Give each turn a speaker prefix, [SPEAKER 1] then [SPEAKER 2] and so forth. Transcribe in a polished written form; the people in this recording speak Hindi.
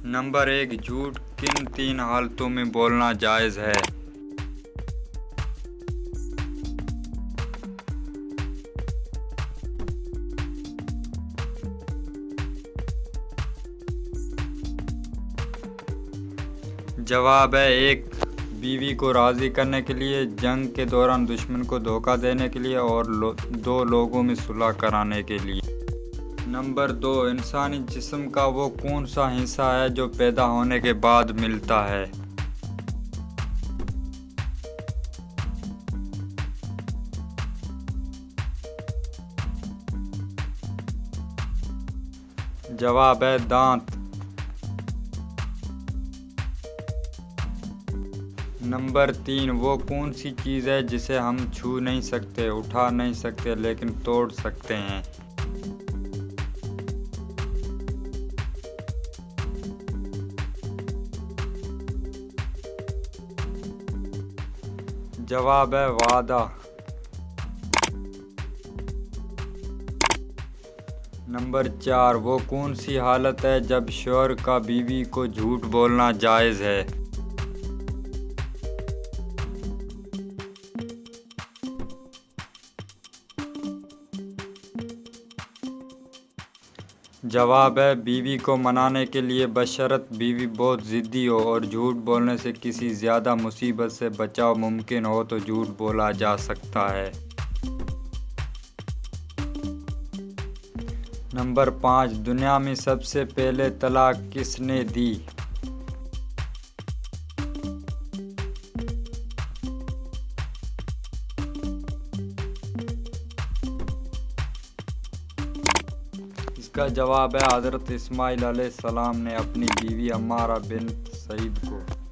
[SPEAKER 1] नंबर 1, झूठ किन 3 हालतों में बोलना जायज़ है? जवाब है 1, बीवी को राज़ी करने के लिए, जंग के दौरान दुश्मन को धोखा देने के लिए और 2 लोगों में सुलह कराने के लिए। नंबर 2, इंसानी जिस्म का वो कौन सा हिस्सा है जो पैदा होने के बाद मिलता है? जवाब है दांत। नंबर 3, वो कौन सी चीज़ है जिसे हम छू नहीं सकते, उठा नहीं सकते लेकिन तोड़ सकते हैं? जवाब है वादा। नंबर 4, वो कौन सी हालत है जब शौहर का बीवी को झूठ बोलना जायज़ है? जवाब है बीवी को मनाने के लिए, बशर्त बीवी बहुत ज़िद्दी हो और झूठ बोलने से किसी ज़्यादा मुसीबत से बचाव मुमकिन हो तो झूठ बोला जा सकता है। नंबर 5, दुनिया में सबसे पहले तलाक किसने दी? इसका जवाब है हज़रत इस्माइल अलैहिस्सलाम ने अपनी बीवी अम्मारा बिन्त सईद को।